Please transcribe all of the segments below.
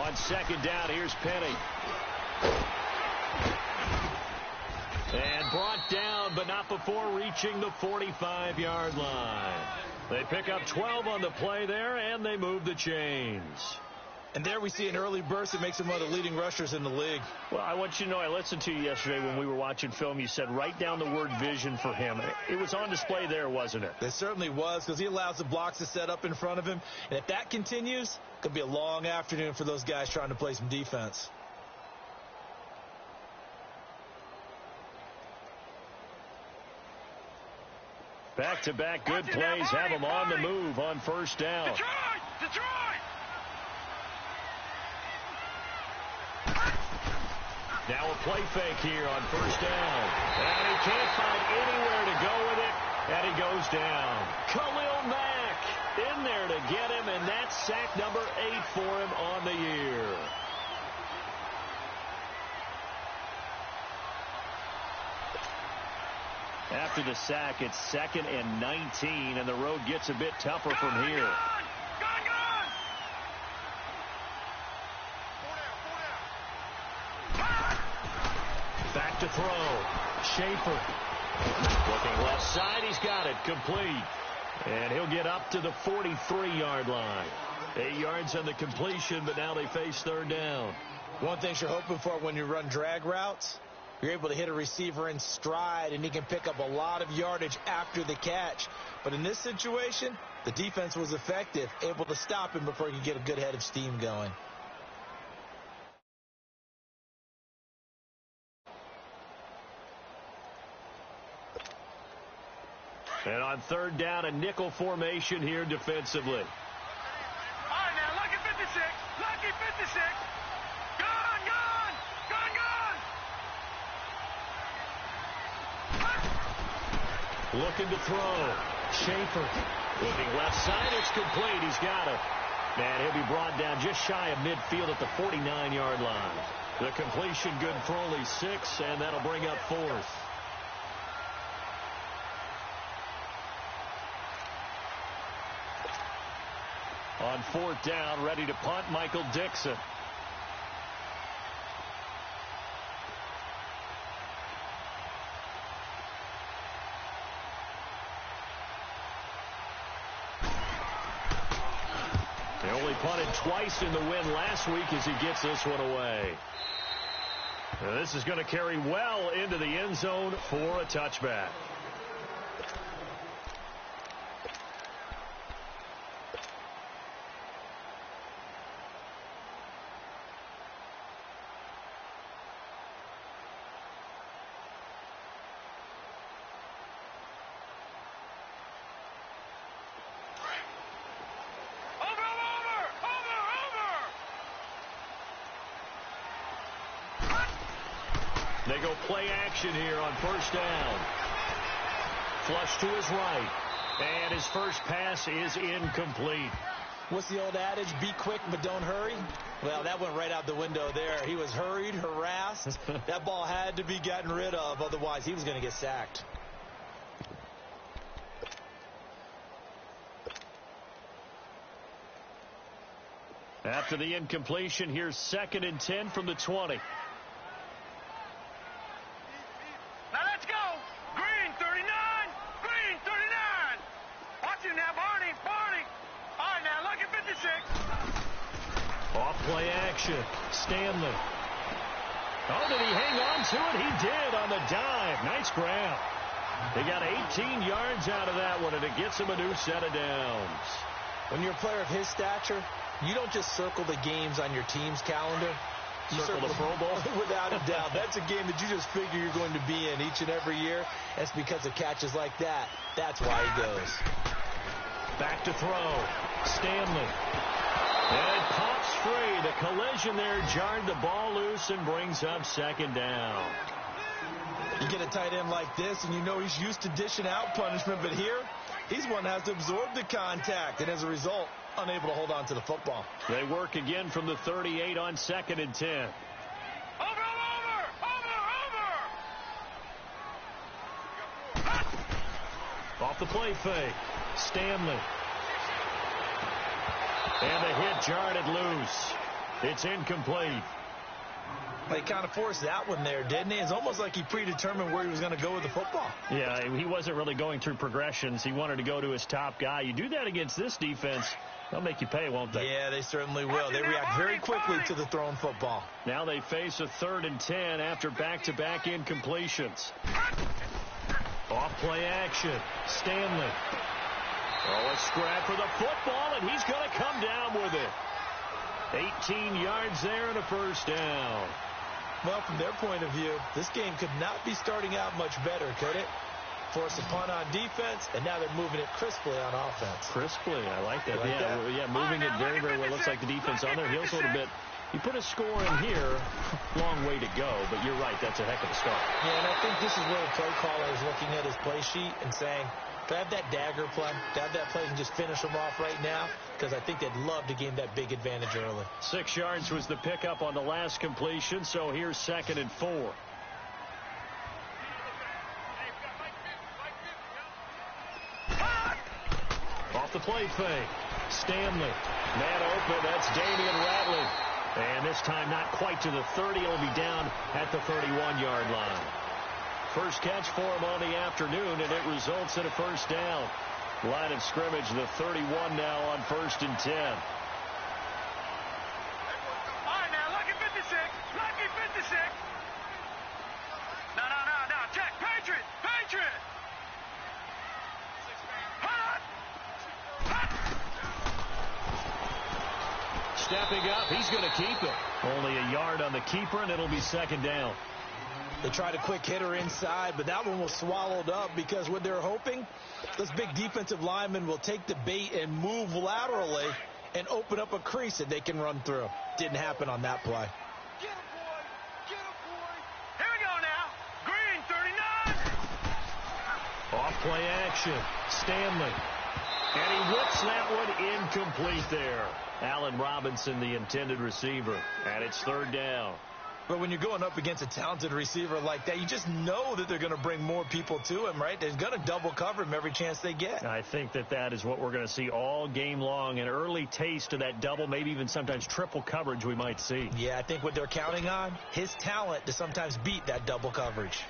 On second down, here's Penny. And brought down, but not before reaching the 45-yard line. They pick up 12 on the play there, and they move the chains. And there we see an early burst that makes him one of the leading rushers in the league. Well, I want you to know, I listened to you yesterday when we were watching film. You said write down the word vision for him. It was on display there, wasn't it? It certainly was, because he allows the blocks to set up in front of him. And if that continues, it could be a long afternoon for those guys trying to play some defense. Back-to-back good plays have him on the move on first down. Detroit! Now a play fake here on first down. And he can't find anywhere to go with it, and he goes down. Khalil Mack in there to get him, and that's sack number 8 for him on the year. After the sack, it's 2nd and 19, and the road gets a bit tougher from here. Back to throw. Schaefer. Looking left side. He's got it. Complete. And he'll get up to the 43-yard line. 8 yards on the completion, but now they face third down. One thing you're hoping for when you run drag routes, you're able to hit a receiver in stride, and he can pick up a lot of yardage after the catch. But in this situation, the defense was effective, able to stop him before he could get a good head of steam going. And on third down, a nickel formation here defensively. All right, now, lucky 56. Lucky 56. Gun! Looking to throw. Schaefer. Looking left side. It's complete. He's got it. And he'll be brought down just shy of midfield at the 49-yard line. The completion good for only 6, and that'll bring up 4th. On 4th down, ready to punt, Michael Dixon. They only punted twice in the win last week as he gets this one away. Now this is going to carry well into the end zone for a touchback. They go play action here on first down. Flush to his right. And his first pass is incomplete. What's the old adage? Be quick, but don't hurry. Well, that went right out the window there. He was hurried, harassed. That ball had to be gotten rid of. Otherwise, he was going to get sacked. After the incompletion, here's 2nd and 10 from the 20. Off play action. Stanley. Oh, did he hang on to it? He did on the dive. Nice grab. They got 18 yards out of that one, and it gets him a new set of downs. When you're a player of his stature, you don't just circle the games on your team's calendar. You circle the Pro Bowl? Without a doubt. That's a game that you just figure you're going to be in each and every year. It's because of catches like that. That's why he goes. Back to throw. Stanley. And it pops free. The collision there jarred the ball loose and brings up 2nd down. You get a tight end like this, and you know he's used to dishing out punishment, but here, he's one that has to absorb the contact, and as a result, unable to hold on to the football. They work again from the 38 on 2nd and 10. Over! Off the play fake. Stanley. And the hit jarred it loose. It's incomplete. He kind of forced that one there, didn't he? It's almost like he predetermined where he was going to go with the football. Yeah, he wasn't really going through progressions. He wanted to go to his top guy. You do that against this defense, they'll make you pay, won't they? Yeah, they certainly will. They react very quickly to the thrown football. Now they face a 3rd and 10 after back-to-back incompletions. Off play action. Stanley. Oh, a scrap for the football, and he's going to come down with it. 18 yards there and a first down. Well, from their point of view, this game could not be starting out much better, could it? Force a punt on defense, and now they're moving it crisply on offense. Crisply, I like that. Yeah, moving it very, very well. Looks like the defense on their heels a little bit. You put a score in here, long way to go, but you're right, that's a heck of a start. Yeah, and I think this is where the play caller is looking at his play sheet and saying, to have that dagger play, to have that play and just finish them off right now, because I think they'd love to gain that big advantage early. 6 yards was the pickup on the last completion, so here's 2nd and 4. Off the play fake. Stanley. Man open. That's Damian Ratley. And this time not quite to the 30. It'll be down at the 31-yard line. First catch for him on the afternoon, and it results in a first down. Line of scrimmage, the 31 now on 1st and 10. All right, now, lucky 56. Lucky 56. No. Check. Patriot. Hut. Stepping up, he's going to keep it. Only a yard on the keeper, and it'll be 2nd down. They tried a quick hitter inside, but that one was swallowed up because what they're hoping, this big defensive lineman will take the bait and move laterally and open up a crease that they can run through. Didn't happen on that play. Get him, boy. Here we go now. Green, 39. Off play action. Stanley. And he whips that one incomplete there. Allen Robinson, the intended receiver. And it's 3rd down. But when you're going up against a talented receiver like that, you just know that they're going to bring more people to him, right? They're going to double cover him every chance they get. I think that is what we're going to see all game long. An early taste of that double, maybe even sometimes triple coverage we might see. Yeah, I think what they're counting on, his talent to sometimes beat that double coverage.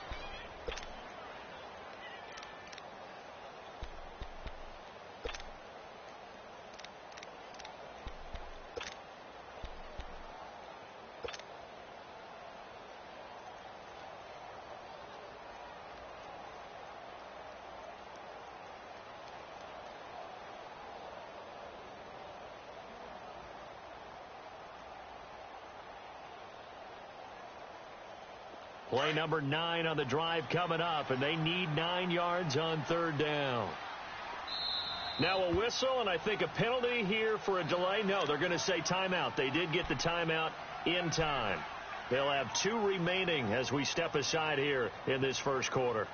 Play number 9 on the drive coming up, and they need 9 yards on 3rd down. Now a whistle, and I think a penalty here for a delay. No, they're going to say timeout. They did get the timeout in time. They'll have 2 remaining as we step aside here in this first quarter.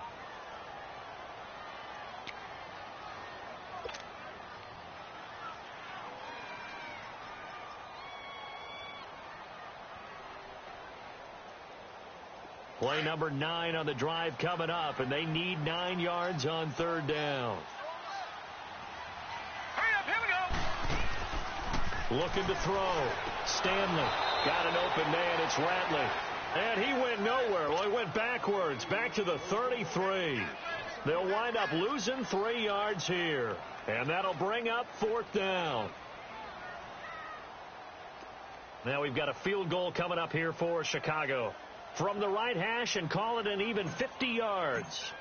Play number 9 on the drive coming up, and they need 9 yards on 3rd down. Hurry up, here we go. Looking to throw. Stanley got an open man. It's Ratley. And he went nowhere. Well, he went backwards, back to the 33. They'll wind up losing 3 yards here. And that'll bring up 4th down. Now we've got a field goal coming up here for Chicago. From the right hash and call it an even 50 yards.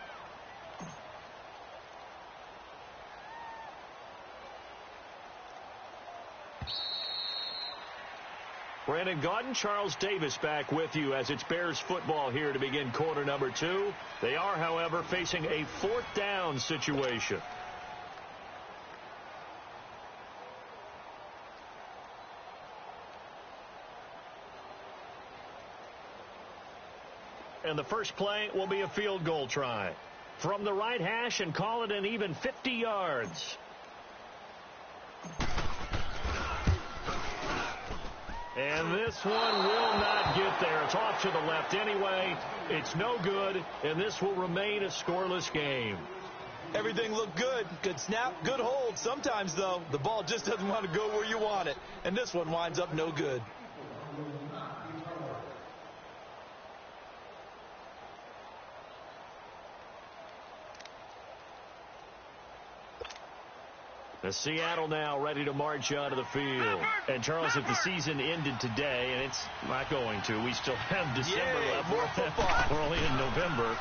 Brandon Gaudin, Charles Davis back with you as it's Bears football here to begin quarter number 2. They are, however, facing a 4th down situation. And the first play will be a field goal try. From the right hash and call it an even 50 yards. And this one will not get there. It's off to the left anyway. It's no good, and this will remain a scoreless game. Everything looked good. Good snap, good hold. Sometimes, though, the ball just doesn't want to go where you want it. And this one winds up no good. The Seattle now ready to march onto the field. And, Charles, if the season ended today, and it's not going to, we still have December left. More football. We're only in November.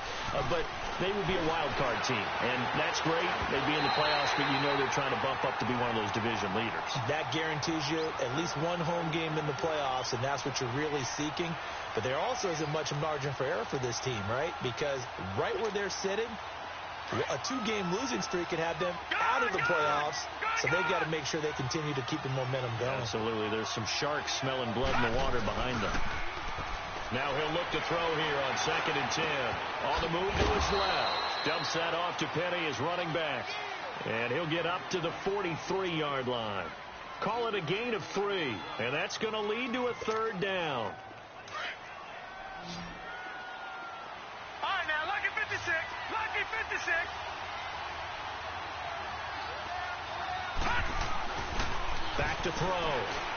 But they would be a wild card team. And that's great. They'd be in the playoffs, but you know they're trying to bump up to be one of those division leaders. That guarantees you at least one home game in the playoffs, and that's what you're really seeking. But there also isn't much margin for error for this team, right? Because right where they're sitting, a two-game losing streak could have them out of the playoffs, so they've got to make sure they continue to keep the momentum going. Absolutely. There's some sharks smelling blood in the water behind them. Now he'll look to throw here on 2nd and 10. On the move to his left. Dumps that off to Penny, his running back. And he'll get up to the 43-yard line. Call it a gain of 3, and that's going to lead to a 3rd down. All right, now, lucky 56. Lucky 56. Back to throw.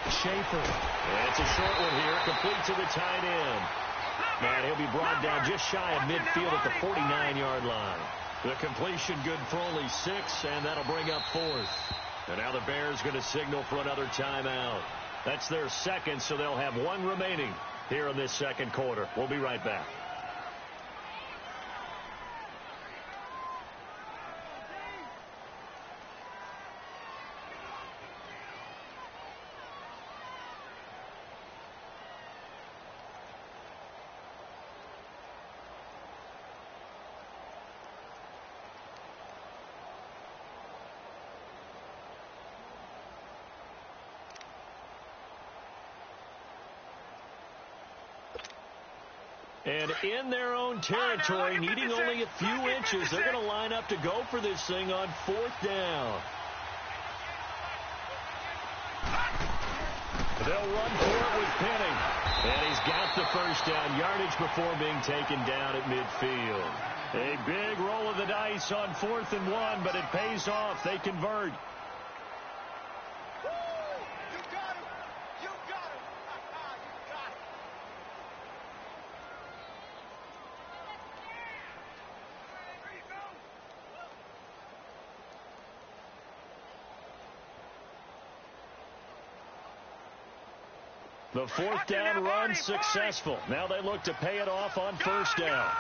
Schaefer. And it's a short one here, complete to the tight end. And he'll be brought down just shy of midfield at the 49-yard line. The completion good for only 6, and that'll bring up 4th. And now the Bears going to signal for another timeout. That's their second, so they'll have 1 remaining here in this second quarter. We'll be right back. And in their own territory, needing only a few inches, they're going to line up to go for this thing on 4th down. They'll run for it with Penny. And he's got the first down yardage before being taken down at midfield. A big roll of the dice on 4th and 1, but it pays off. They convert. The 4th down run successful. Now they look to pay it off on 1st down.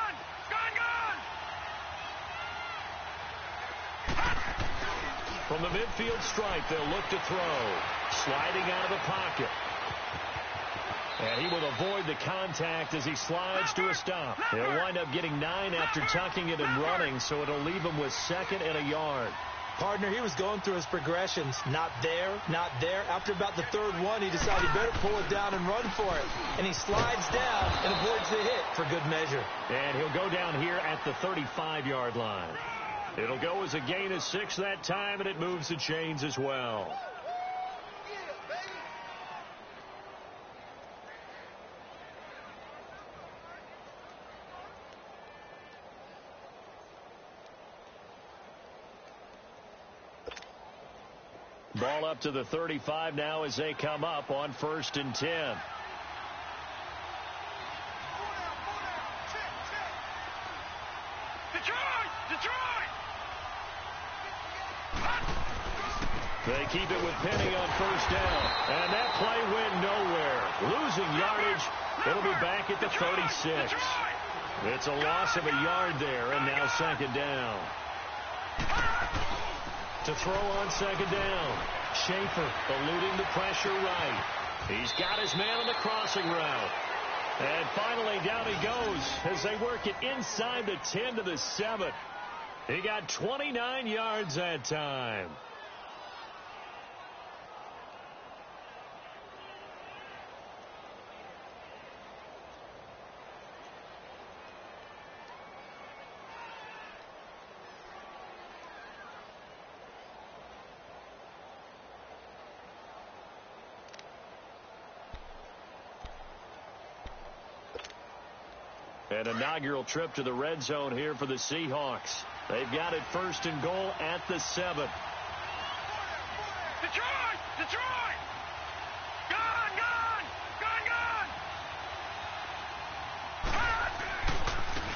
From the midfield stripe, they'll look to throw. Sliding out of the pocket. And he will avoid the contact as he slides to a stop. He'll wind up getting 9 after tucking it and running, so it'll leave him with 2nd and a yard. Partner, he was going through his progressions. Not there, not there. After about the 3rd one, he decided he better pull it down and run for it. And he slides down and avoids the hit for good measure. And he'll go down here at the 35-yard line. It'll go as a gain of 6 that time, and it moves the chains as well. Ball up to the 35 now as they come up on 1st and 10. They keep it with Penny on 1st down. And that play went nowhere. Losing yardage. It'll be back at the 36. It's a loss of a yard there, and now 2nd down. To throw on 2nd down. Schaefer eluding the pressure right. He's got his man on the crossing route. And finally down he goes as they work it inside the 10 to the 7. He got 29 yards that time. An inaugural trip to the red zone here for the Seahawks. They've got it 1st and goal at the 7. Detroit! Detroit! Gone! Gone! Gone! Gone!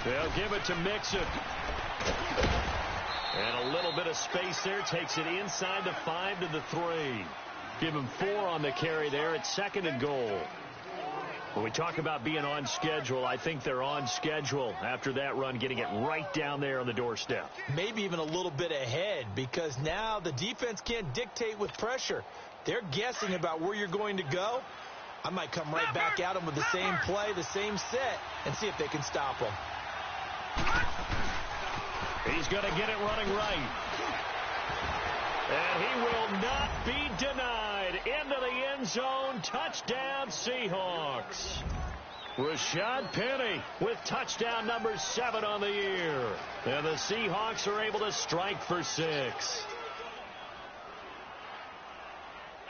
They'll give it to Mixon. And a little bit of space there. Takes it inside the 5 to the 3. Give him 4 on the carry there. It's 2nd and goal. When we talk about being on schedule, I think they're on schedule after that run, getting it right down there on the doorstep. Maybe even a little bit ahead, because now the defense can't dictate with pressure. They're guessing about where you're going to go. I might come right back at them with the same play, the same set, and see if they can stop them. He's going to get it running right. And he will not be denied. Into the end zone. Touchdown, Seahawks. Rashad Penny with touchdown number 7 on the year. And the Seahawks are able to strike for 6. There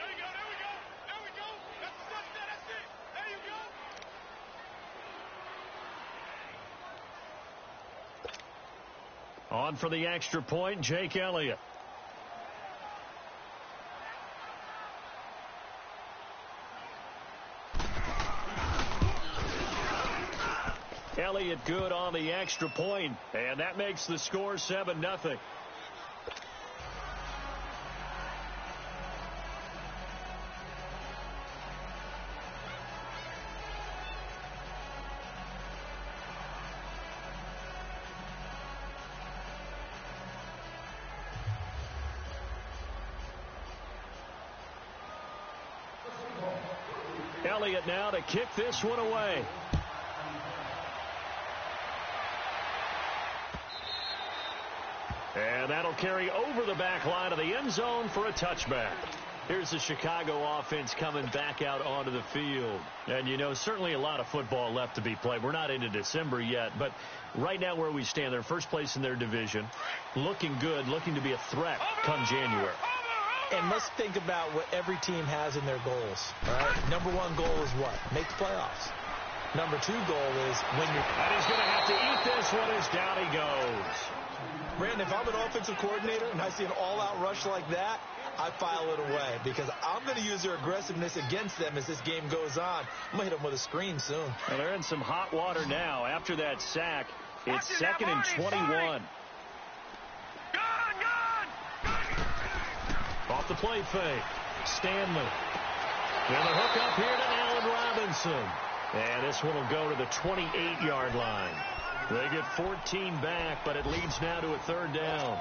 we go. That's the touchdown. That's it. There you go. On for the extra point, Jake Elliott. Elliott good on the extra point, and that makes the score 7-0. Elliott now to kick this one away. And that'll carry over the back line of the end zone for a touchback. Here's the Chicago offense coming back out onto the field. And, you know, certainly a lot of football left to be played. We're not into December yet, but right now where we stand, they're first place in their division, looking good, looking to be a threat come January. And let's think about what every team has in their goals. All right? Number 1 goal is what? Make the playoffs. Number 2 goal is win your... And he's going to have to eat this one as down he goes. Brandon, if I'm an offensive coordinator and I see an all-out rush like that, I file it away because I'm going to use their aggressiveness against them as this game goes on. I'm going to hit them with a screen soon. Well, they're in some hot water now. After that sack, it's 2nd and 21. Off the play fake. Stanley. And the hook up here to Allen Robinson. And this one will go to the 28-yard line. They get 14 back, but it leads now to a 3rd down.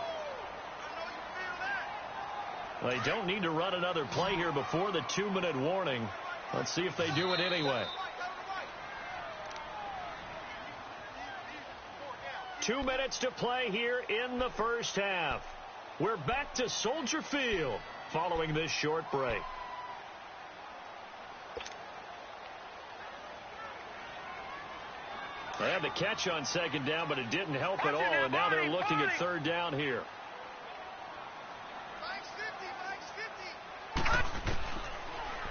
They don't need to run another play here before the 2-minute warning. Let's see if they do it anyway. 2 minutes to play here in the first half. We're back to Soldier Field following this short break. They had the catch on 2nd down, but it didn't help at all, and now they're looking at 3rd down here.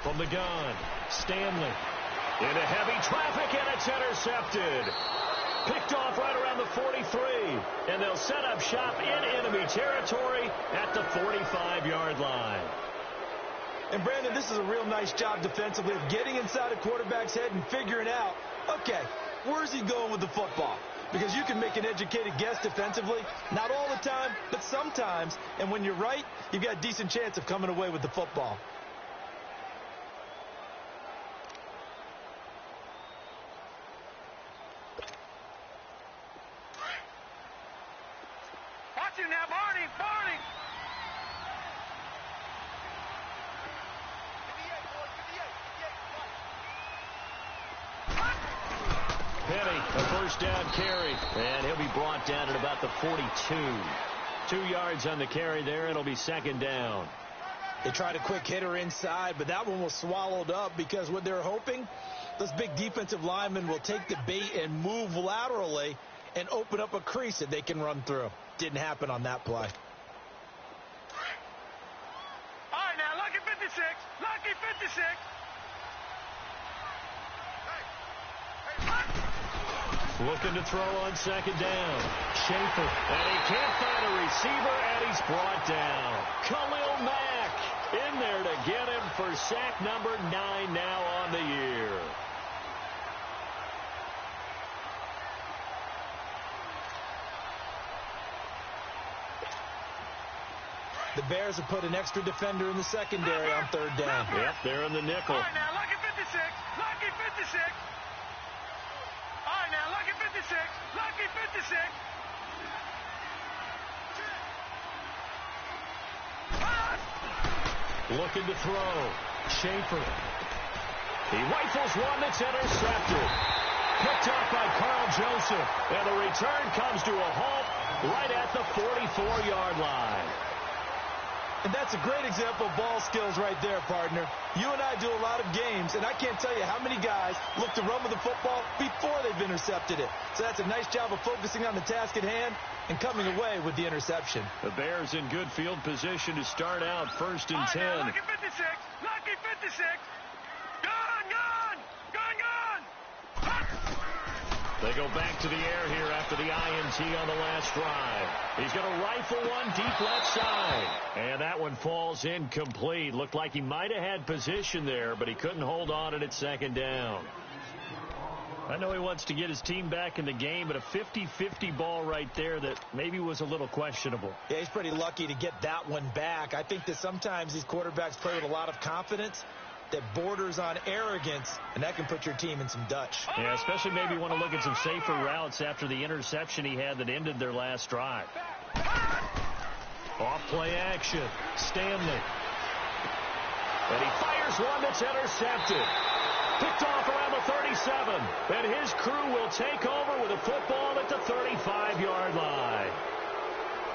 From the gun, Stanley into heavy traffic, and it's intercepted. Picked off right around the 43, and they'll set up shop in enemy territory at the 45-yard line. And, Brandon, this is a real nice job defensively of getting inside a quarterback's head and figuring out, okay, where's he going with the football? Because you can make an educated guess defensively, not all the time, but sometimes. And when you're right, you've got a decent chance of coming away with the football. Watch him now, Barney. Penny, a first down carry, and he'll be brought down at about the 42. 2 yards on the carry there. It'll be 2nd down. They tried a quick hitter inside, but that one was swallowed up because what they're hoping, those big defensive linemen will take the bait and move laterally and open up a crease that they can run through. Didn't happen on that play. All right, now, lucky 56. Lucky 56. Looking to throw on 2nd down. Schaefer. And he can't find a receiver, and he's brought down. Khalil Mack in there to get him for sack number 9 now on the year. The Bears have put an extra defender in the secondary on third down. Yep, they're in the nickel. All right, now, lucky 56. Lucky 56. All right, now, lucky 56. Lucky 56. Looking to throw. Schaefer. He rifles one that's intercepted. Picked off by Carl Joseph. And the return comes to a halt right at the 44-yard line. And that's a great example of ball skills right there, partner. You and I do a lot of games, and I can't tell you how many guys look to run with the football before they've intercepted it. So that's a nice job of focusing on the task at hand and coming away with the interception. The Bears in good field position to start out 1st and 10. Now, lucky 56. Lucky 56. Gone, gone. Gone, gone. They go back to the air here after the INT on the last drive. He's going to rifle one deep left side. And that one falls incomplete. Looked like he might have had position there, but he couldn't hold on at 2nd down. I know he wants to get his team back in the game, but a 50-50 ball right there that maybe was a little questionable. Yeah, he's pretty lucky to get that one back. I think that sometimes these quarterbacks play with a lot of confidence that borders on arrogance, and that can put your team in some Dutch. Yeah, especially maybe you want to look at some safer routes after the interception he had that ended their last drive. Off play action. Stanley. And he fires one that's intercepted. Picked off around the 37. And his crew will take over with a football at the 35-yard line.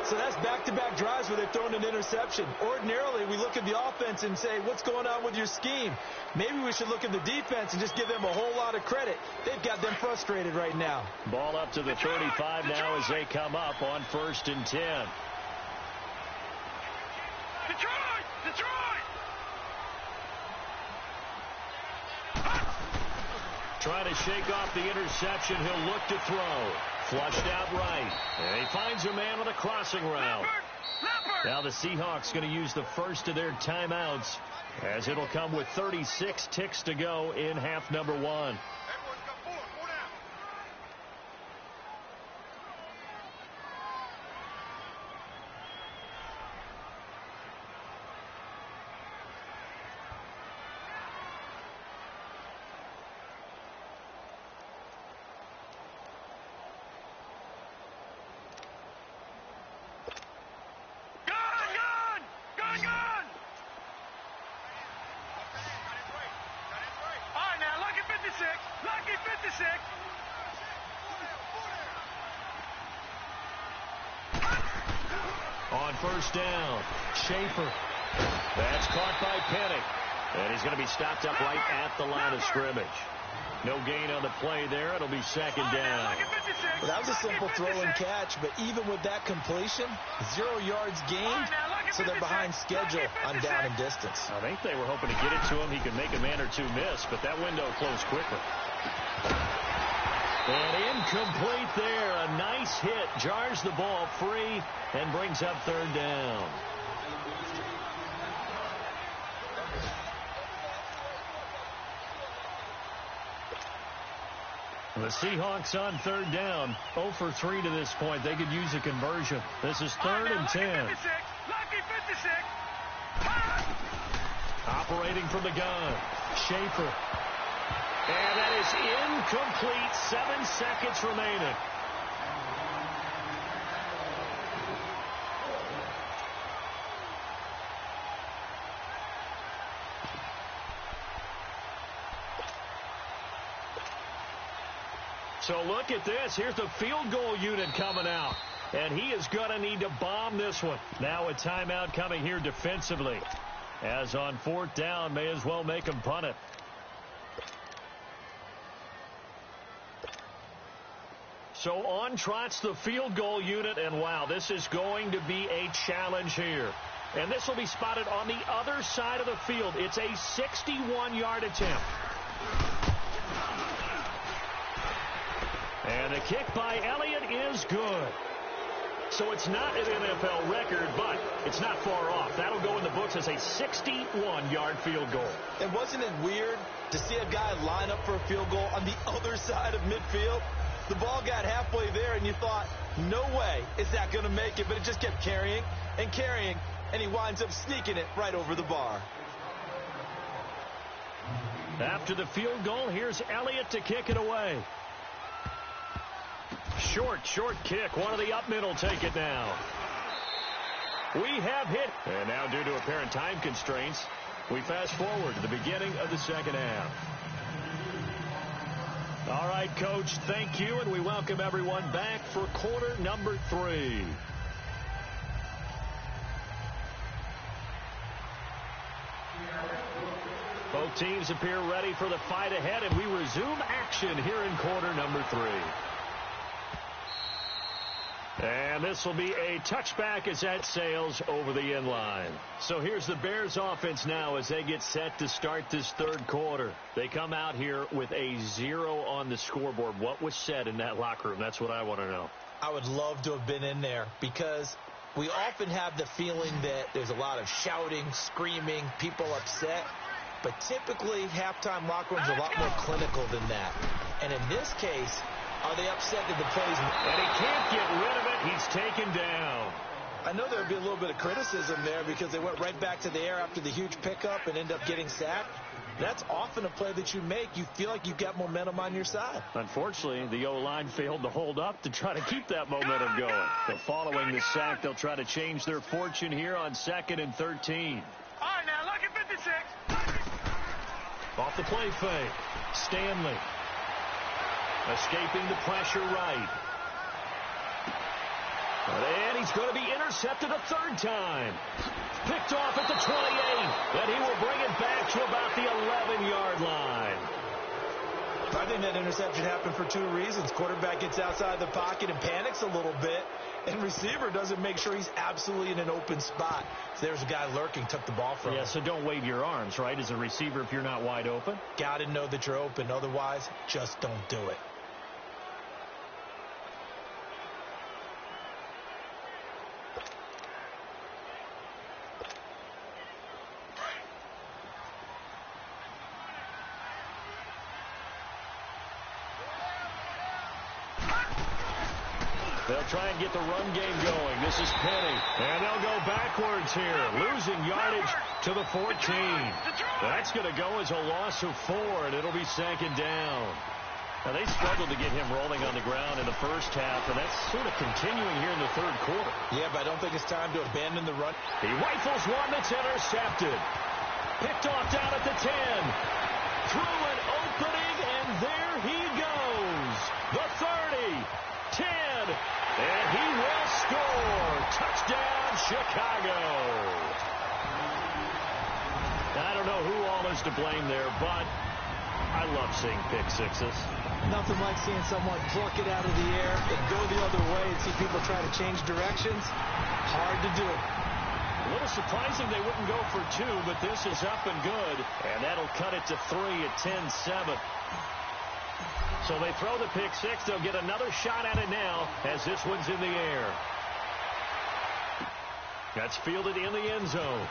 So that's back-to-back drives where they've thrown an interception. Ordinarily, we look at the offense and say, what's going on with your scheme? Maybe we should look at the defense and just give them a whole lot of credit. They've got them frustrated right now. Ball up to the 35 now as they come up on 1st and 10. Detroit! Detroit! Trying to shake off the interception. He'll look to throw. Flushed out right. And he finds a man on a crossing route. Now the Seahawks going to use the first of their timeouts as it'll come with 36 ticks to go in half number 1. Lucky 56. On 1st down, Schaefer. That's caught by Pennick. And he's going to be stopped up right at the line of scrimmage. No gain on the play there. It'll be 2nd down. Well, that was a simple throw and catch, but even with that completion, 0 yards gained, so they're behind schedule on down and distance. I think they were hoping to get it to him. He could make a man or two miss, but that window closed quickly. And incomplete there. A nice hit. Jars the ball free and brings up 3rd down. The Seahawks on 3rd down. 0 for 3 to this point. They could use a conversion. This is 3rd and 10. Lucky 56. Operating from the gun. Schaefer. And that is incomplete. 7 seconds remaining. So look at this. Here's the field goal unit coming out. And he is going to need to bomb this one. Now a timeout coming here defensively. As on 4th down, may as well make him punt it. So on trots the field goal unit, and wow, this is going to be a challenge here. And this will be spotted on the other side of the field. It's a 61-yard attempt. And the kick by Elliott is good. So it's not an NFL record, but it's not far off. That'll go in the books as a 61-yard field goal. And wasn't it weird to see a guy line up for a field goal on the other side of midfield? The ball got halfway there, and you thought, no way is that going to make it, but it just kept carrying and carrying, and he winds up sneaking it right over the bar. After the field goal, here's Elliott to kick it away. Short kick. One of the up middle take it now. We have hit. And now, due to apparent time constraints, we fast forward to the beginning of the second half. All right, Coach, thank you, and we welcome everyone back for quarter number 3. Both teams appear ready for the fight ahead, and we resume action here in quarter number 3. And this will be a touchback as that sails over the end line. So here's the Bears offense now as they get set to start this third quarter. They come out here with a 0 on the scoreboard. What was said in that locker room? That's what I want to know. I would love to have been in there because we often have the feeling that there's a lot of shouting, screaming, people upset. But typically, halftime locker rooms are a lot more clinical than that. And in this case, are they upset that the plays... And he can't get rid of it. He's taken down. I know there would be a little bit of criticism there because they went right back to the air after the huge pickup and end up getting sacked. That's often a play that you make. You feel like you've got momentum on your side. Unfortunately, the O-line failed to hold up to try to keep that momentum going. So following the sack, they'll try to change their fortune here on 2nd and 13. All right, now, look at 56. Off the play fake. Stanley. Escaping the pressure right. And he's going to be intercepted a third time. Picked off at the 28. And he will bring it back to about the 11-yard line. I think that interception happened for 2 reasons. Quarterback gets outside the pocket and panics a little bit. And receiver doesn't make sure he's absolutely in an open spot. So there's a guy lurking, took the ball from him. Yeah, so don't wave your arms, right, as a receiver if you're not wide open. Got to know that you're open. Otherwise, just don't do it. They'll try and get the run game going. This is Penny. And they'll go backwards here. Losing yardage to the 14. That's going to go as a loss of 4, and it'll be 2nd down. Now, they struggled to get him rolling on the ground in the first half, and that's sort of continuing here in the third quarter. Yeah, but I don't think it's time to abandon the run. He rifles one that's intercepted. Picked off down at the 10. Through an opening, and there he goes. The 30. 10, and he will score. Touchdown, Chicago. I don't know who all is to blame there, but I love seeing pick sixes. Nothing like seeing someone pluck it out of the air and go the other way and see people try to change directions. Hard to do. A little surprising they wouldn't go for 2, but this is up and good, and that'll cut it to 3 at 10-7. So they throw the pick 6. They'll get another shot at it now as this one's in the air. That's fielded in the end zone.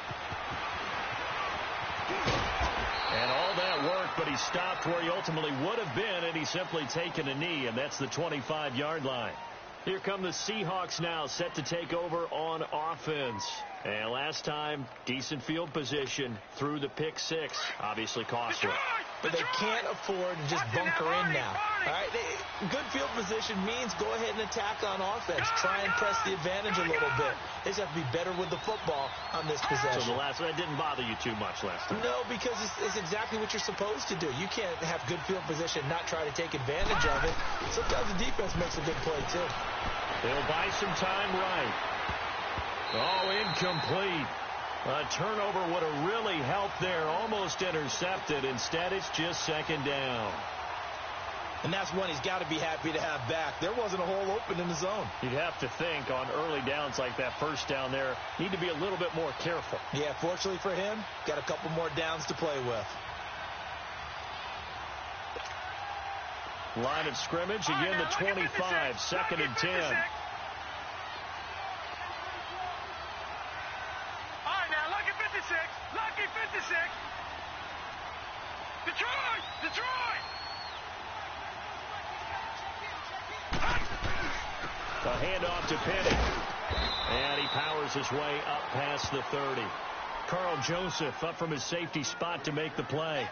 And all that work, but he stopped where he ultimately would have been, and he's simply taken a knee, and that's the 25-yard line. Here come the Seahawks now, set to take over on offense. And last time, decent field position through the pick 6. Obviously costly. But they can't afford to just bunker in now. All right, good field position means go ahead and attack on offense. Try and press the advantage a little bit. They just have to be better with the football on this possession. So that didn't bother you too much last time? No, because it's exactly what you're supposed to do. You can't have good field position and not try to take advantage of it. Sometimes the defense makes a good play, too. They'll buy some time right. Oh, incomplete. A turnover would have really helped there. Almost intercepted. Instead, it's just 2nd down. And that's one he's got to be happy to have back. There wasn't a hole open in the zone. You'd have to think on early downs like that first down there, need to be a little bit more careful. Yeah, fortunately for him, got a couple more downs to play with. Line of scrimmage, again the 25, 2nd and 10. Lucky 56. Detroit! A handoff to Penny. And he powers his way up past the 30. Carl Joseph up from his safety spot to make the play.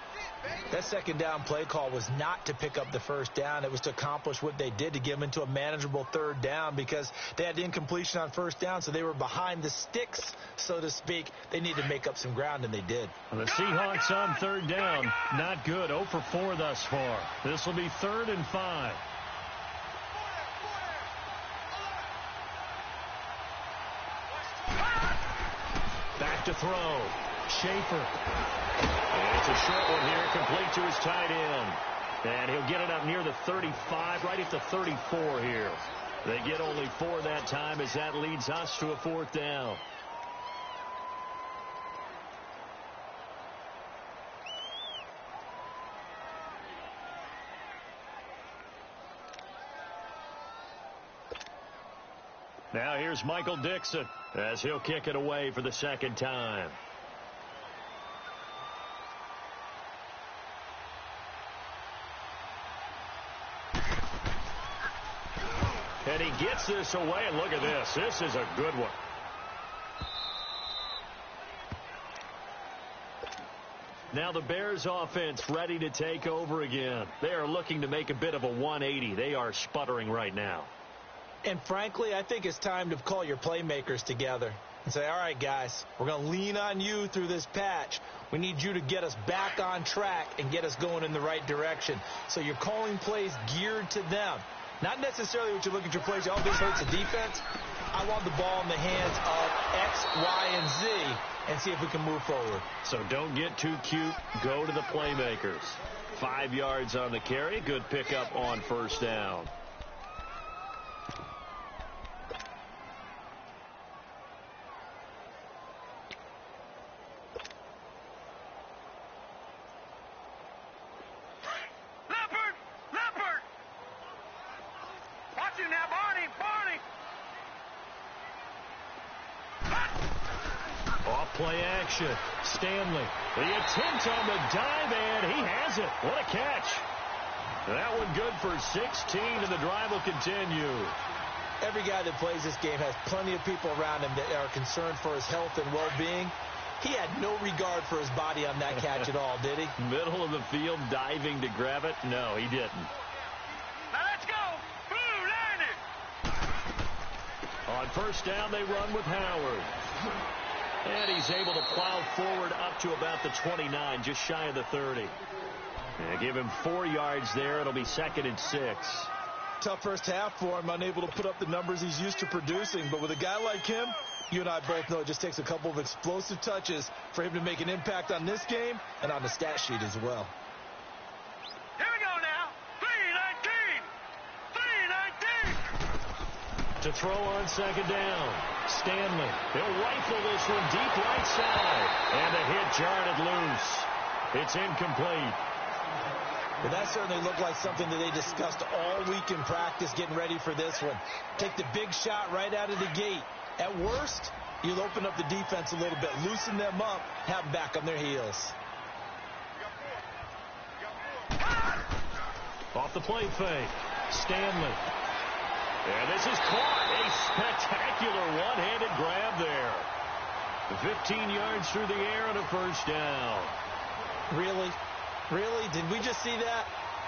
That second down play call was not to pick up the first down. It was to accomplish what they did, to get them into a manageable third down, because they had incompletion on first down, so they were behind the sticks, so to speak. They needed to make up some ground, and they did. The Seahawks on third down. Not good. 0 for 4 thus far. This will be 3rd and 5. Back to throw. Schaefer. And it's a short one here, complete to his tight end. And he'll get it up near the 35, right at the 34 here. They get only 4 that time, as that leads us to a 4th down. Now here's Michael Dixon as he'll kick it away for the second time. And he gets this away, and look at this. This is a good one. Now the Bears offense ready to take over again. They are looking to make a bit of a 180. They are sputtering right now. And frankly, I think it's time to call your playmakers together and say, all right, guys, we're going to lean on you through this patch. We need you to get us back on track and get us going in the right direction. So you're calling plays geared to them. Not necessarily what you look at your plays, oh, this hurts the defense. I want the ball in the hands of X, Y, and Z and see if we can move forward. So don't get too cute. Go to the playmakers. 5 yards on the carry. Good pickup on first down. Play action. Stanley. The attempt on the dive, and he has it. What a catch. That one good for 16, and the drive will continue. Every guy that plays this game has plenty of people around him that are concerned for his health and well-being. He had no regard for his body on that catch at all, did he? Middle of the field, diving to grab it. No, he didn't. Now let's go. Blue, line it. On first down, they run with Howard. And he's able to plow forward up to about the 29, just shy of the 30. And give him 4 yards there. It'll be 2nd and 6. Tough first half for him, unable to put up the numbers he's used to producing. But with a guy like him, you and I both know it just takes a couple of explosive touches for him to make an impact on this game and on the stat sheet as well. Here we go now. 3-19. 3-19. To throw on second down. Stanley. He'll rifle this one deep right side. And the hit jarred it loose. It's incomplete. But that certainly looked like something that they discussed all week in practice getting ready for this one. Take the big shot right out of the gate. At worst, you'll open up the defense a little bit, loosen them up, have them back on their heels. Off the play fake. Stanley. And this is caught. A spectacular one-handed grab there. 15 yards through the air on a first down. Really? Really? Did we just see that?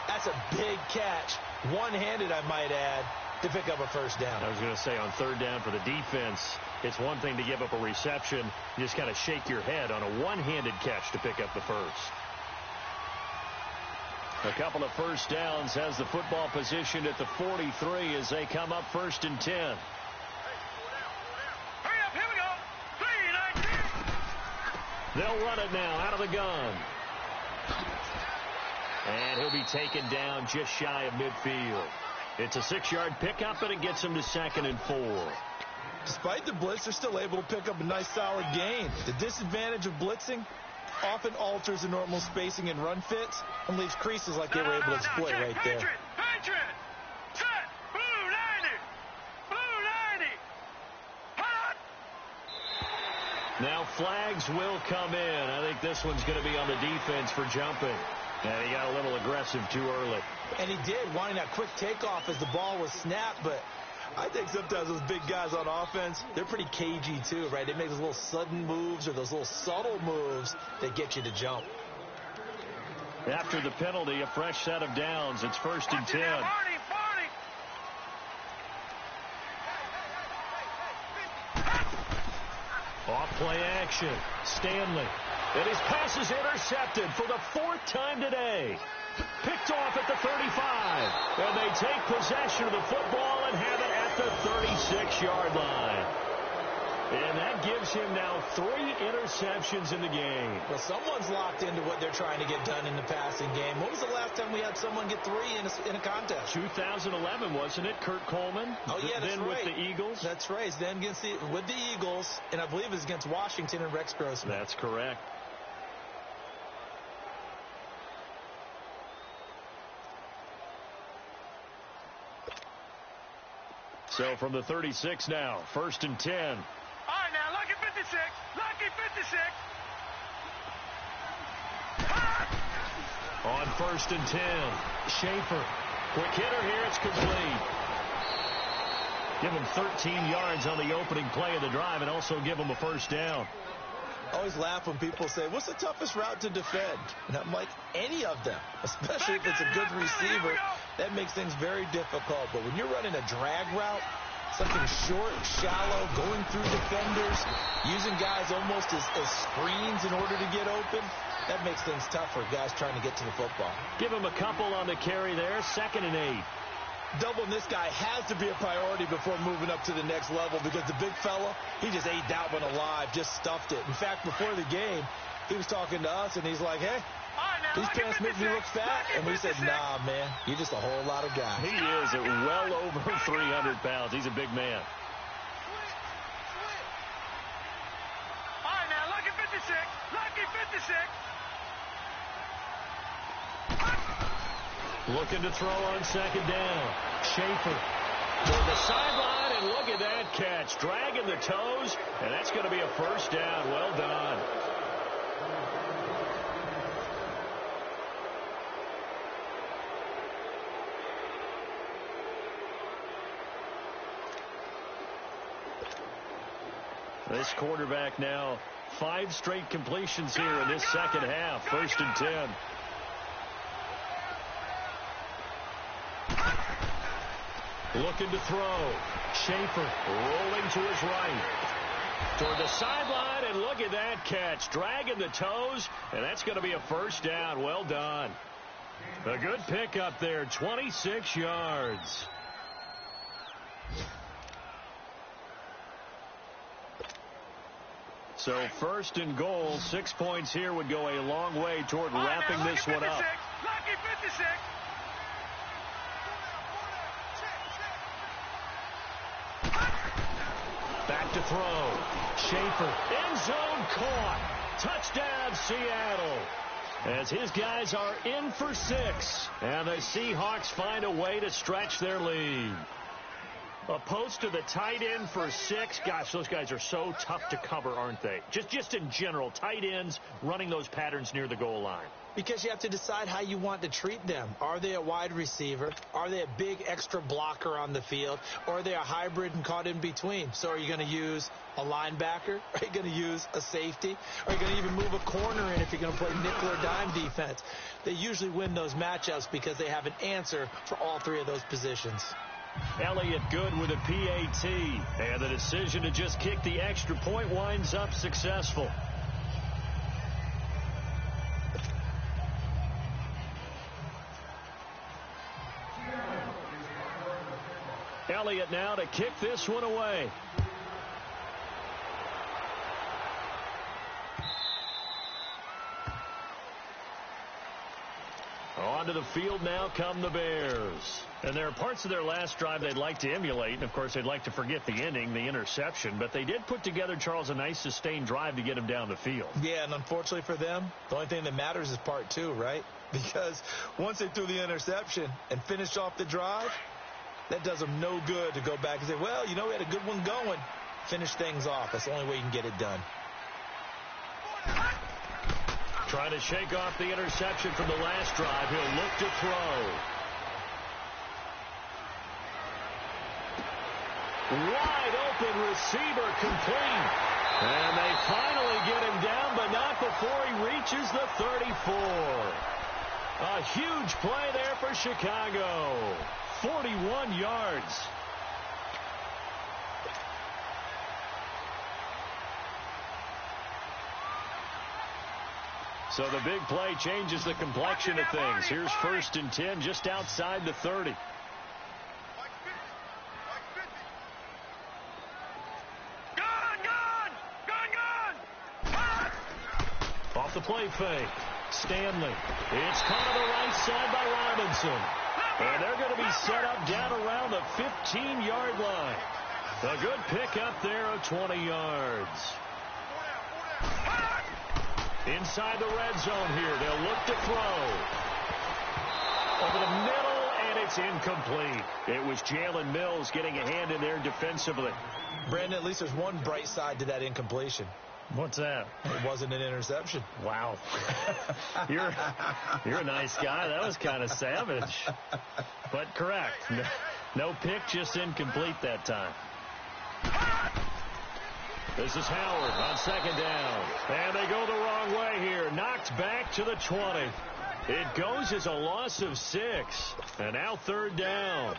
That's a big catch. One-handed, I might add, to pick up a first down. I was going to say, on third down for the defense, it's one thing to give up a reception. You just got to shake your head on a one-handed catch to pick up the first. A couple of first downs, has the football positioned at the 43 as they come up 1st and 10. Hurry up, here we go. 3-19. They'll run it now out of the gun. And he'll be taken down just shy of midfield. It's a 6-yard pickup, and it gets him to 2nd and 4. Despite the blitz, they're still able to pick up a nice, solid gain. The disadvantage of blitzing often alters the normal spacing and run fits and leaves creases like they were able to exploit right there. Patriot. Set. Blue 90. Blue 90. Hot. Now flags will come in. I think this one's going to be on the defense for jumping. And he got a little aggressive too early. And he did, wanting that quick takeoff as the ball was snapped, but I think sometimes those big guys on offense, they're pretty cagey too, right? They make those little sudden moves or those little subtle moves that get you to jump. After the penalty, a fresh set of downs. It's 1st and 10. Off play action. Stanley. And his pass is intercepted for the 4th time today. Picked off at the 35. And they take possession of the football and have it at the 36-yard line. And that gives him now 3 interceptions in the game. Well, someone's locked into what they're trying to get done in the passing game. When was the last time we had someone get 3 in a contest? 2011, wasn't it? Kurt Coleman? Oh, yeah, that's then right. with the Eagles? That's right. Then with the Eagles, and I believe it's against Washington and Rex Grossman. That's correct. So from the 36 now, 1st and 10. All right, now, lucky 56. Lucky 56. On 1st and 10, Schaefer. Quick hitter here, it's complete. Give him 13 yards on the opening play of the drive and also give him a 1st down. I always laugh when people say, what's the toughest route to defend? And I'm like, any of them, especially if it's a good receiver. That makes things very difficult. But when you're running a drag route, something short, shallow, going through defenders, using guys almost as screens in order to get open, that makes things tough for guys trying to get to the football. Give him a couple on the carry there, 2nd and 8. Doubling this guy has to be a priority before moving up to the next level because the big fella, he just ate that one alive, just stuffed it. In fact, before the game, he was talking to us, and he's like, hey, these pants make me look fat. And we said, nah, man, you're just a whole lot of guys. He is at well over 300 pounds. He's a big man. All right, now, lucky 56. Lucky 56. Looking to throw on 2nd down. Schaefer to the sideline, and look at that catch. Dragging the toes, and that's going to be a 1st down. Well done. This quarterback now 5 straight completions here in this 2nd half. 1st and 10. Looking to throw. Schaefer rolling to his right. Toward the sideline, and look at that catch. Dragging the toes, and that's going to be a 1st down. Well done. A good pickup there, 26 yards. So 1st and goal, 6 points here would go a long way toward wrapping this one up. Lucky 56. Back to throw. Schaefer, end zone caught. Touchdown, Seattle. As his guys are in for 6. And the Seahawks find a way to stretch their lead. A post to the tight end for 6. Gosh, those guys are so tough to cover, aren't they? Just in general, tight ends running those patterns near the goal line. Because you have to decide how you want to treat them. Are they a wide receiver? Are they a big extra blocker on the field? Or are they a hybrid and caught in between? So are you going to use a linebacker? Are you going to use a safety? Are you going to even move a corner in if you're going to play nickel or dime defense? They usually win those matchups because they have an answer for all 3 of those positions. Elliott good with a PAT. And the decision to just kick the extra point winds up successful. Elliott now to kick this one away. Onto the field now come the Bears. And there are parts of their last drive they'd like to emulate. And, of course, they'd like to forget the ending, the interception. But they did put together, Charles, a nice sustained drive to get him down the field. Yeah, and unfortunately for them, the only thing that matters is part 2, right? Because once they threw the interception and finished off the drive, that does them no good to go back and say, well, you know, we had a good one going. Finish things off. That's the only way you can get it done. Trying to shake off the interception from the last drive. He'll look to throw. Wide open receiver complete. And they finally get him down, but not before he reaches the 34. A huge play there for Chicago. 41 yards. So the big play changes the complexion of things. Here's 1st and 10 just outside the 30. Off the play fake. Stanley. It's caught on the right side by Robinson. And they're going to be set up down around the 15-yard line. A good pickup there of 20 yards. Inside the red zone here. They'll look to throw. Over the middle, and it's incomplete. It was Jalen Mills getting a hand in there defensively. Brandon, at least there's one bright side to that incompletion. What's that? It wasn't an interception. Wow. You're a nice guy. That was kind of savage. But correct. No pick, just incomplete that time. This is Howard on 2nd down. And they go the wrong way here. Knocked back to the 20. It goes as a loss of 6. And now 3rd down.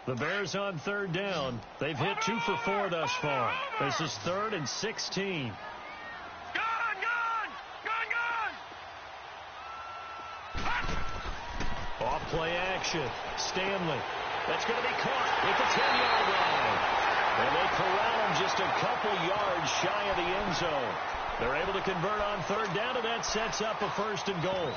The Bears on 3rd down. They've hit 2 for 4 thus far. This is 3rd and 16. Off play action. Stanley. That's going to be caught at the 10-yard line. And they corral him just a couple yards shy of the end zone. They're able to convert on 3rd down, and that sets up a 1st and goal.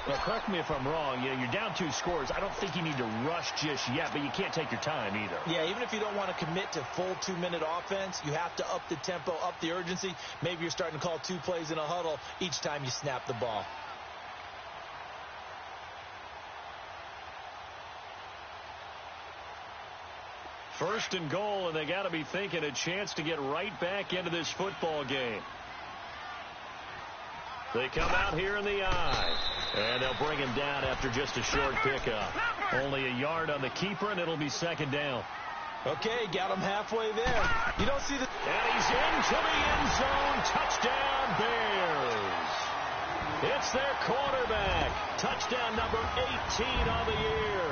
Well, correct me if I'm wrong. You're down 2 scores. I don't think you need to rush just yet, but you can't take your time either. Yeah, even if you don't want to commit to full 2-minute offense, you have to up the tempo, up the urgency. Maybe you're starting to call 2 plays in a huddle each time you snap the ball. First and goal, and they got to be thinking a chance to get right back into this football game. They come out here in the eye, and they'll bring him down after just a short pickup. Only a yard on the keeper, and it'll be 2nd down. Okay, got him halfway there. You don't see the... And he's into the end zone. Touchdown, Bears. It's their quarterback. Touchdown number 18 on the year.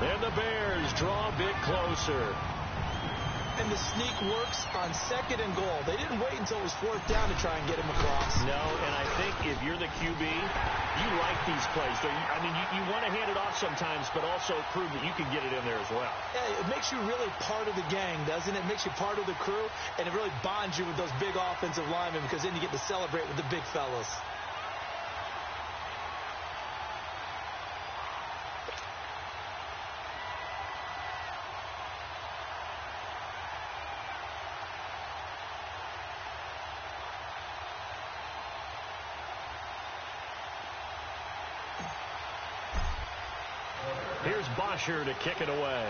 And the Bears draw a bit closer. And the sneak works on 2nd and goal. They didn't wait until it was 4th down to try and get him across. No, and I think if you're the QB, you like these plays. I mean, you want to hand it off sometimes, but also prove that you can get it in there as well. Yeah, it makes you really part of the gang, doesn't it? It makes you part of the crew, and it really bonds you with those big offensive linemen because then you get to celebrate with the big fellas. Here's Bosher to kick it away.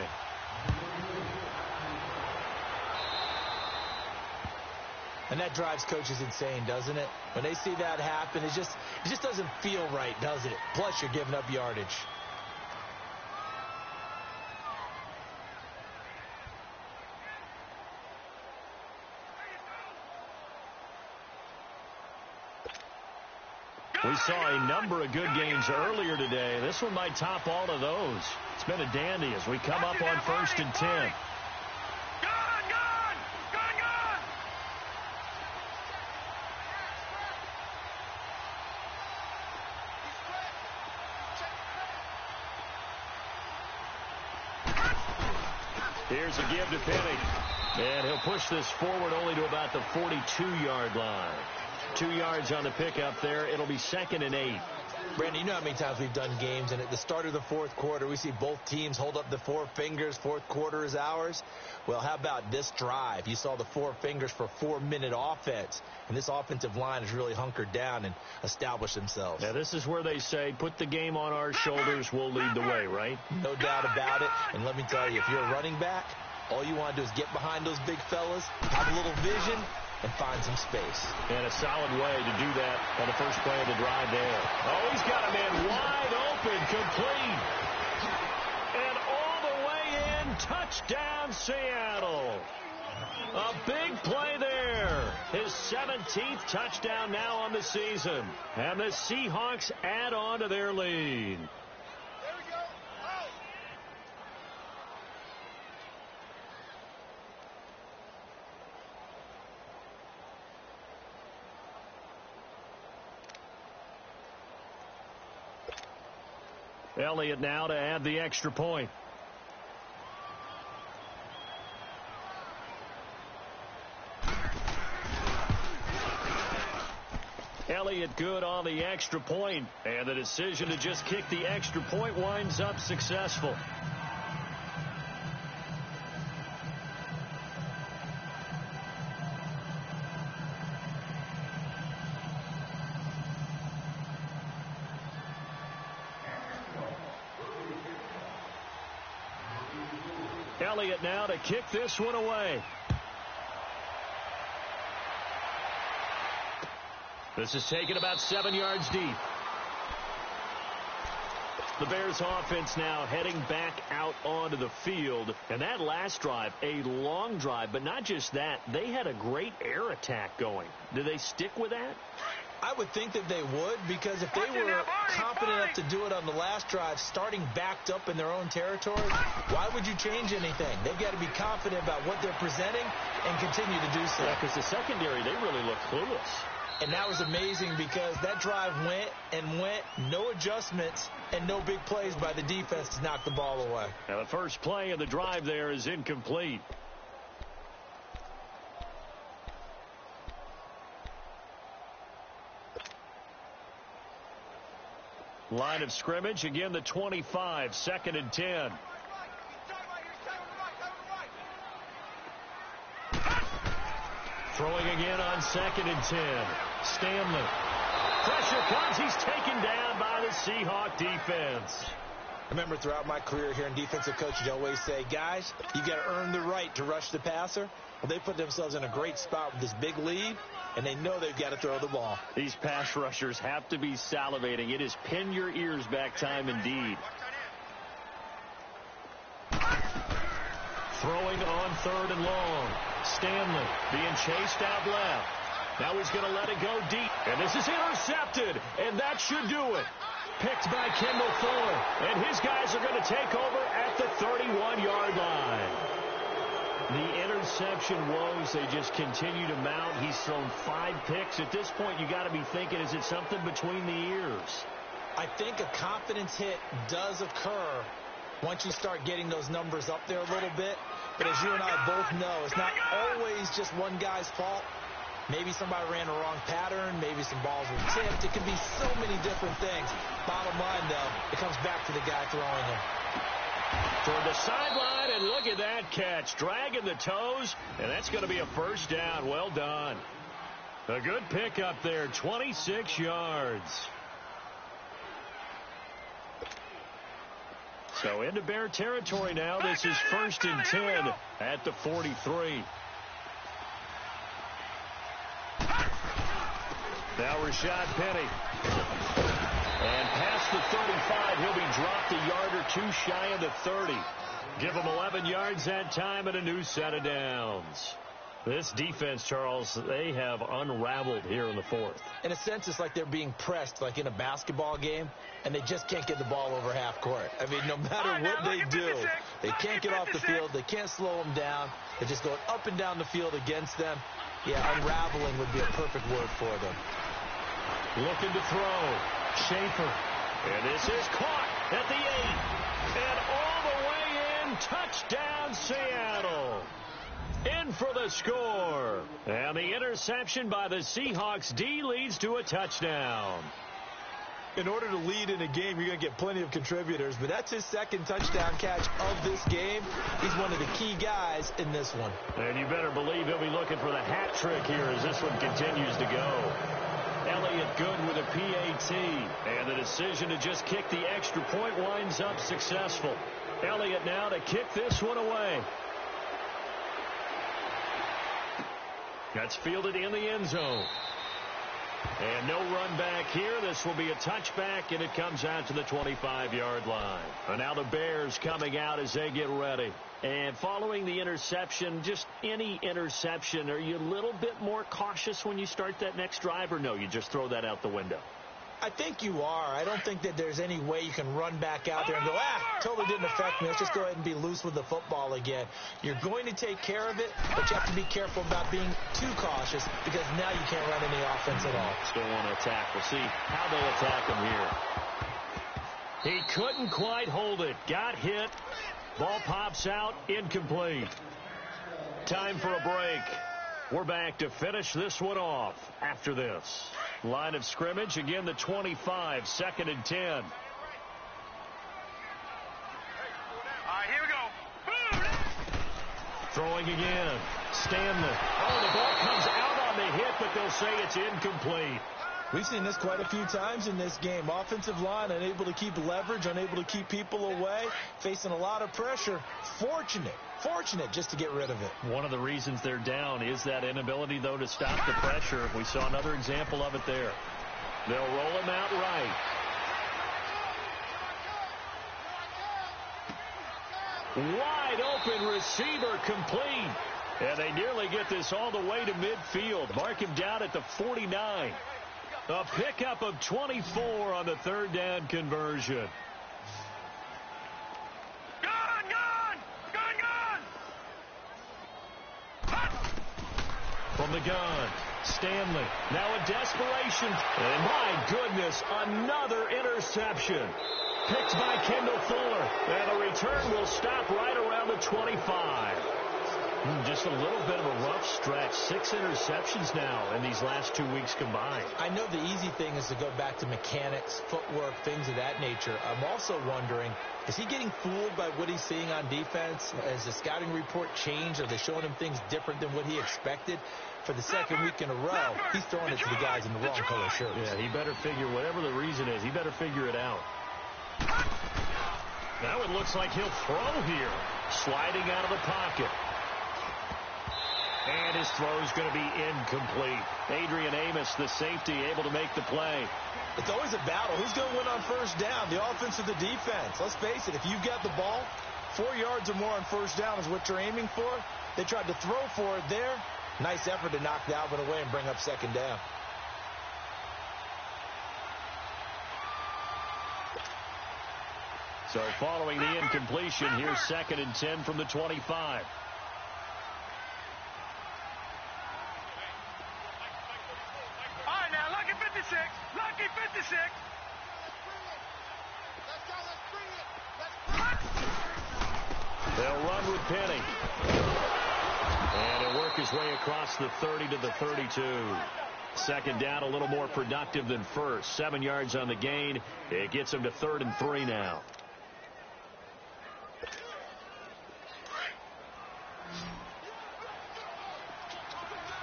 And that drives coaches insane, doesn't it? When they see that happen, it just doesn't feel right, does it? Plus, you're giving up yardage. We saw a number of good games earlier today. This one might top all of those. It's been a dandy as we come up on 1st and 10. Here's a give to Penny. And he'll push this forward only to about the 42-yard line. 2 yards on the pickup there. It'll be 2nd and 8. Brandon, you know how many times we've done games, and at the start of the 4th quarter, we see both teams hold up the 4 fingers. 4th quarter is ours. Well, how about this drive? You saw the 4 fingers for 4-minute offense, and this offensive line has really hunkered down and established themselves. Now, this is where they say, put the game on our shoulders, we'll lead the way, right? No doubt about it. And let me tell you, if you're a running back, all you want to do is get behind those big fellas, have a little vision, and find some space. And a solid way to do that on the first play of the drive there. Oh, he's got a man wide open, complete. And all the way in, touchdown Seattle. A big play there. His 17th touchdown now on the season. And the Seahawks add on to their lead. Elliott now to add the extra point. Elliott good on the extra point, and the decision to just kick the extra point winds up successful. Elliott now to kick this one away. This is taken about 7 yards deep. The Bears offense now heading back out onto the field. And that last drive, a long drive, but not just that. They had a great air attack going. Do they stick with that? I would think that they would, because if they were confident enough to do it on the last drive, starting backed up in their own territory, why would you change anything? They've got to be confident about what they're presenting and continue to do so. Yeah, because the secondary, they really look clueless. And that was amazing because that drive went and went, no adjustments, and no big plays by the defense to knock the ball away. Now the first play of the drive there is incomplete. Line of scrimmage, again the 25, 2nd and 10. Throwing again on 2nd and 10. Stanley. Pressure comes. He's taken down by the Seahawk defense. Remember, throughout my career here in defensive coaching, I always say, guys, you got to earn the right to rush the passer. Well, they put themselves in a great spot with this big lead, and they know they've got to throw the ball. These pass rushers have to be salivating. It is pin your ears back time indeed. Throwing on 3rd and long. Stanley being chased out left. Now he's going to let it go deep. And this is intercepted. And that should do it. Picked by Kendall Fuller. And his guys are going to take over at the 31-yard line. The interception woes, they just continue to mount. He's thrown 5 picks. At this point, you got to be thinking, is it something between the ears? I think a confidence hit does occur once you start getting those numbers up there a little bit. But as you and I both know, it's not always just one guy's fault. Maybe somebody ran a wrong pattern. Maybe some balls were tipped. It can be so many different things. Bottom line, though, it comes back to the guy throwing them. Toward the sideline, and look at that catch. Dragging the toes, and that's going to be a first down. Well done. A good pickup there, 26 yards. So into Bear territory now. This is 1st and 10 at the 43. Now Rashad Penny. And past the 35, he'll be dropped a yard or 2 shy of the 30. Give him 11 yards that time and a new set of downs. This defense, Charles, they have unraveled here in the 4th. In a sense, it's like they're being pressed like in a basketball game, and they just can't get the ball over half court. I mean, no matter what they do, they can't get off the field. They can't slow them down. They're just going up and down the field against them. Yeah, unraveling would be a perfect word for them. Looking to throw. Schaefer. And this is caught at the 8. And all the way in. Touchdown, Seattle. In for the score. And the interception by the Seahawks D leads to a touchdown. In order to lead in a game, you're going to get plenty of contributors, but that's his 2nd touchdown catch of this game. He's one of the key guys in this one. And you better believe he'll be looking for the hat trick here as this one continues to go. Elliott good with a PAT. And the decision to just kick the extra point winds up successful. Elliott now to kick this one away. That's fielded in the end zone. And no run back here. This will be a touchback, and it comes out to the 25-yard line. And now the Bears coming out as they get ready. And following the interception, just any interception, are you a little bit more cautious when you start that next drive, or no, you just throw that out the window? I think you are. I don't think that there's any way you can run back out there and go, totally didn't affect me. Let's just go ahead and be loose with the football again. You're going to take care of it, but you have to be careful about being too cautious because now you can't run any offense at all. Still want to attack. We'll see how they attack him here. He couldn't quite hold it. Got hit. Ball pops out. Incomplete. Time for a break. We're back to finish this one off after this. Line of scrimmage, again, the 25, 2nd and 10. All right, here we go. Throwing again. Stanley. Oh, the ball comes out on the hit, but they'll say it's incomplete. We've seen this quite a few times in this game. Offensive line unable to keep leverage, unable to keep people away, facing a lot of pressure. Fortunate just to get rid of it. One of the reasons they're down is that inability, though, to stop the pressure. We saw another example of it there. They'll roll him out right. Wide open receiver complete. And they nearly get this all the way to midfield. Mark him down at the 49. A pickup of 24 on the 3rd down conversion. From the gun, Stanley. Now a desperation. And my goodness, another interception. Picked by Kendall Fuller. And the return will stop right around the 25. Just a little bit of a rough stretch. 6 interceptions now in these last 2 weeks combined. I know the easy thing is to go back to mechanics, footwork, things of that nature. I'm also wondering, is he getting fooled by what he's seeing on defense? Has the scouting report changed? Are they showing him things different than what he expected? For the 2nd week in a row, he's throwing it to the guys in the wrong color shirts. Yeah, he better figure, whatever the reason is, he better figure it out. Now it looks like he'll throw here. Sliding out of the pocket. And his throw's going to be incomplete. Adrian Amos, the safety, able to make the play. It's always a battle. Who's going to win on 1st down, the offense or the defense? Let's face it, if you've got the ball, 4 yards or more on 1st down is what you're aiming for. They tried to throw for it there. Nice effort to knock Dalvin away and bring up 2nd down. So following the incompletion, here's 2nd and 10 from the 25. All right, now, lucky 56. Lucky 56. They'll run with Penny. And he'll work his way across the 30 to the 32. 2nd down, a little more productive than 1st. 7 yards on the gain. It gets him to 3rd and 3 now.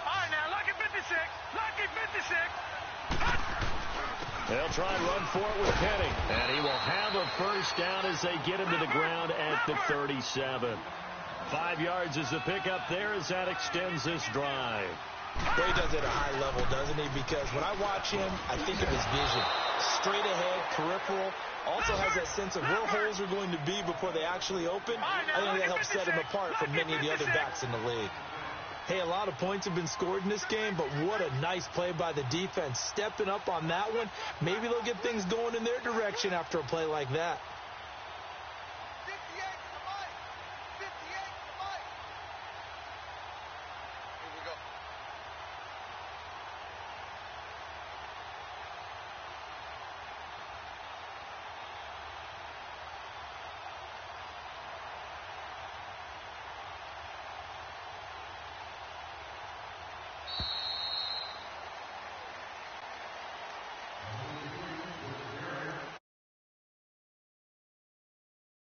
All right, now, lucky 56. Lucky 56. They'll try and run for it with Penny. And he will have a 1st down as they get him to the ground at the 37. 5 yards is the pickup there as that extends this drive. Well, he does it at a high level, doesn't he? Because when I watch him, I think of his vision. Straight ahead, peripheral. Also has that sense of where holes are going to be before they actually open. I think that helps set him apart from many of the other backs in the league. Hey, a lot of points have been scored in this game, but what a nice play by the defense. Stepping up on that one. Maybe they'll get things going in their direction after a play like that.